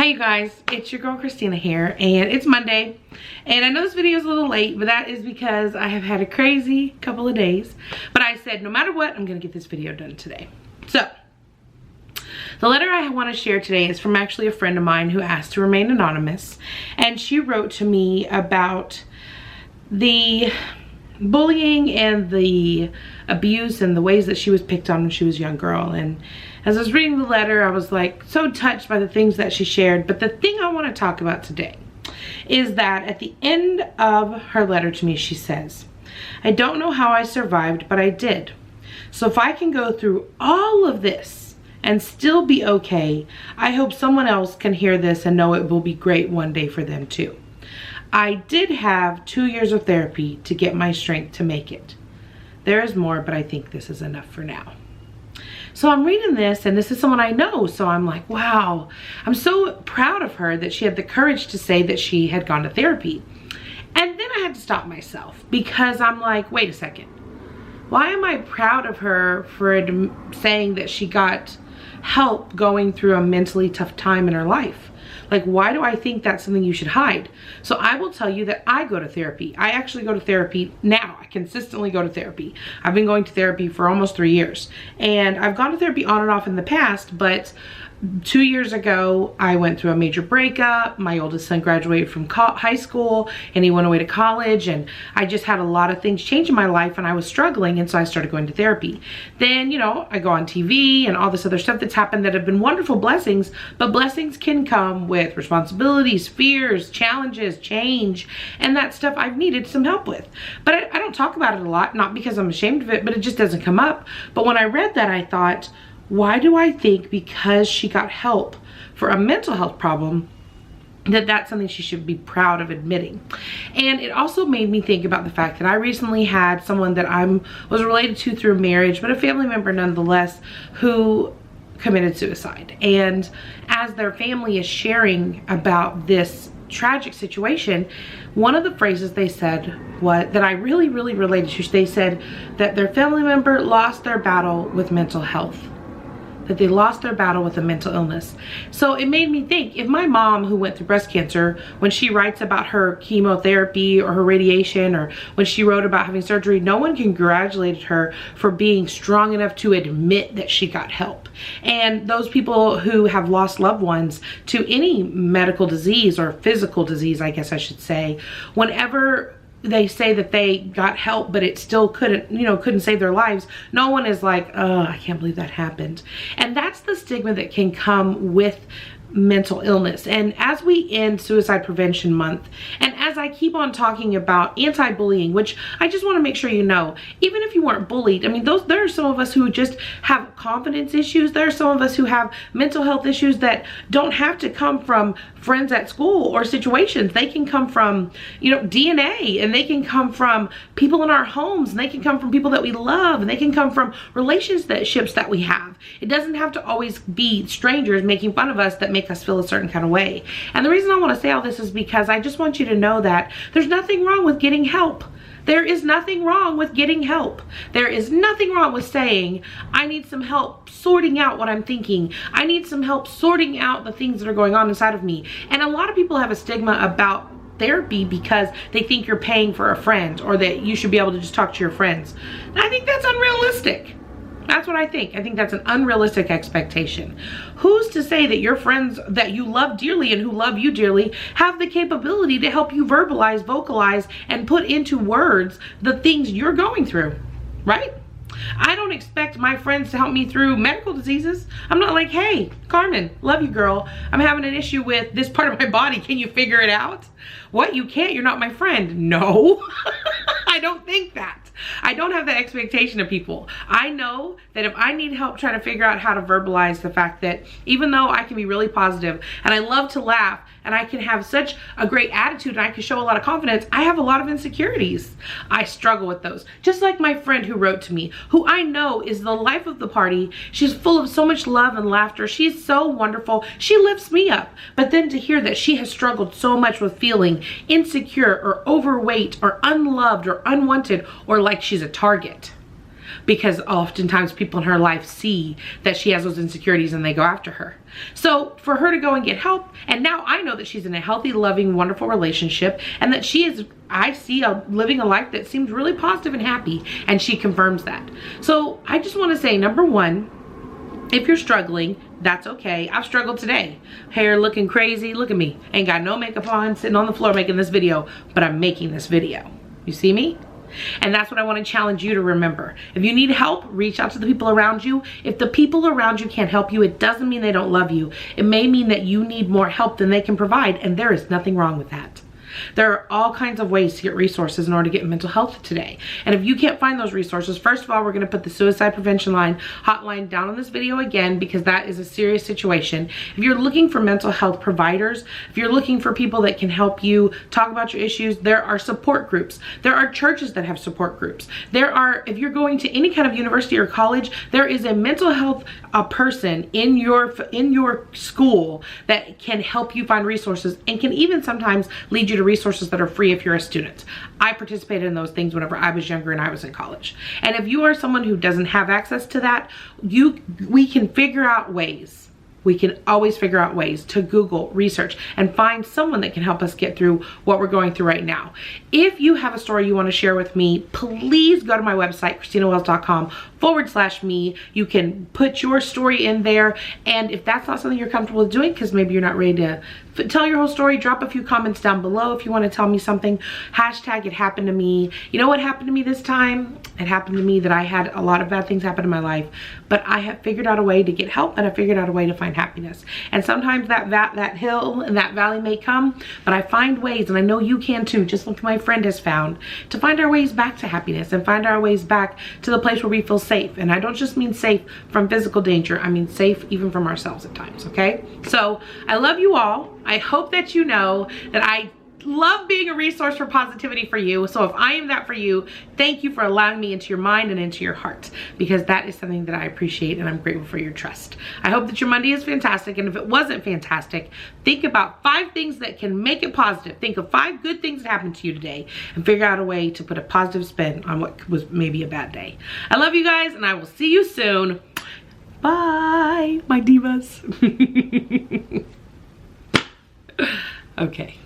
Hi you guys, it's your girl Christina here, and it's Monday, and I know this video is a little late, but that is because I have had a crazy couple of days. But I said no matter what, I'm gonna get this video done today. So the letter I want to share today is from actually a friend of mine who asked to remain anonymous, and she wrote to me about the bullying and the abuse and the ways that she was picked on when she was a young girl. And as I was reading the letter, I was like so touched by the things that she shared. But the thing I want to talk about today is that at the end of her letter to me, she says, "I don't know how I survived, but I did. So if I can go through all of this and still be okay, I hope someone else can hear this and know it will be great one day for them too. I did have 2 years of therapy to get my strength to make it. There is more, but I think this is enough for now." So I'm reading this, and this is someone I know, so I'm like, wow. I'm so proud of her that she had the courage to say that she had gone to therapy. And then I had to stop myself, because I'm like, wait a second. Why am I proud of her for saying that she got help going through a mentally tough time in her life? Like, why do I think that's something you should hide? So I will tell you that I go to therapy. I actually go to therapy now. I consistently go to therapy. I've been going to therapy for almost 3 years. And I've gone to therapy on and off in the past, but 2 years ago, I went through a major breakup. My oldest son graduated from high school and he went away to college, and I just had a lot of things change in my life and I was struggling, and so I started going to therapy. Then, you know, I go on TV and all this other stuff that's happened that have been wonderful blessings, but blessings can come with responsibilities, fears, challenges, change, and that stuff I've needed some help with. But I don't talk about it a lot, not because I'm ashamed of it, but it just doesn't come up. But when I read that, I thought, why do I think because she got help for a mental health problem that that's something she should be proud of admitting? And it also made me think about the fact that I recently had someone that I was related to through marriage, but a family member nonetheless, who committed suicide. And as their family is sharing about this tragic situation, one of the phrases they said that I really related to, they said that their family member lost their battle with mental health. That they lost their battle with a mental illness. So it made me think, if my mom, who went through breast cancer, when she writes about her chemotherapy or her radiation, or when she wrote about having surgery, no one congratulated her for being strong enough to admit that she got help. And those people who have lost loved ones to any medical disease or physical disease, I guess I should say, whenever they say that they got help, but it still couldn't save their lives, no one is like, oh, I can't believe that happened. And that's the stigma that can come with mental illness. And as we end Suicide Prevention Month, and as I keep on talking about anti-bullying, which I just want to make sure you know, even if you weren't bullied, I mean, there are some of us who just have confidence issues. There are some of us who have mental health issues that don't have to come from friends at school or situations. They can come from, DNA, and they can come from people in our homes, and they can come from people that we love, and they can come from relationships that we have. It doesn't have to always be strangers making fun of us that make us feel a certain kind of way. And the reason I want to say all this is because I just want you to know that there's nothing wrong with getting help. There is nothing wrong with getting help. There is nothing wrong with saying, I need some help sorting out what I'm thinking. I need some help sorting out the things that are going on inside of me. And a lot of people have a stigma about therapy because they think you're paying for a friend, or that you should be able to just talk to your friends. And I think that's unrealistic. That's what I think. I think that's an unrealistic expectation. Who's to say that your friends that you love dearly and who love you dearly have the capability to help you verbalize, vocalize, and put into words the things you're going through, right? I don't expect my friends to help me through medical diseases. I'm not like, hey, Carmen, love you, girl. I'm having an issue with this part of my body. Can you figure it out? What, you can't? You're not my friend. No, I don't think that. I don't have that expectation of people. I know that if I need help trying to figure out how to verbalize the fact that even though I can be really positive and I love to laugh and I can have such a great attitude and I can show a lot of confidence, I have a lot of insecurities. I struggle with those. Just like my friend who wrote to me, who I know is the life of the party. She's full of so much love and laughter. She's so wonderful. She lifts me up. But then to hear that she has struggled so much with feeling insecure or overweight or unloved or unwanted or like she's a target. because oftentimes people in her life see that she has those insecurities and they go after her. So for her to go and get help, and now I know that she's in a healthy, loving, wonderful relationship, and that she is, I see, living a life that seems really positive and happy, and she confirms that. So I just want to say, number one, if you're struggling, that's okay. I've struggled today. Hair looking crazy. Look at me. Ain't got no makeup on, sitting on the floor making this video, but I'm making this video. You see me? And that's what I want to challenge you to remember. If you need help, reach out to the people around you. If the people around you can't help you, it doesn't mean they don't love you. It may mean that you need more help than they can provide, and there is nothing wrong with that. There are all kinds of ways to get resources in order to get mental health today. And if you can't find those resources, first of all, we're going to put the suicide prevention hotline down on this video again, because that is a serious situation. If you're looking for mental health providers, if you're looking for people that can help you talk about your issues, there are support groups. There are churches that have support groups. If you're going to any kind of university or college, there is a mental health person in your school that can help you find resources, and can even sometimes lead you to resources that are free if you're a student. I participated in those things whenever I was younger and I was in college. And if you are someone who doesn't have access to that, we can figure out ways. We can always figure out ways to Google, research, and find someone that can help us get through what we're going through right now. If you have a story you want to share with me, please go to my website, ChristinaWells.com/me. You can put your story in there. And if that's not something you're comfortable doing, because maybe you're not ready to tell your whole story, drop a few comments down below if you want to tell me something. Hashtag it happened to me. You know what happened to me this time? It happened to me that I had a lot of bad things happen in my life, but I have figured out a way to get help, and I figured out a way to find happiness. And sometimes that hill and that valley may come, but I find ways, and I know you can too, just like my friend has found, to find our ways back to happiness and find our ways back to the place where we feel safe. And I don't just mean safe from physical danger, I mean safe even from ourselves at times, okay? So I love you all. I hope that you know that I love being a resource for positivity for you. So if I am that for you, thank you for allowing me into your mind and into your heart, because that is something that I appreciate, and I'm grateful for your trust. I hope that your Monday is fantastic, and if it wasn't fantastic, think about 5 things that can make it positive. Think of 5 good things that happened to you today and figure out a way to put a positive spin on what was maybe a bad day. I love you guys, and I will see you soon. Bye, my divas. Okay.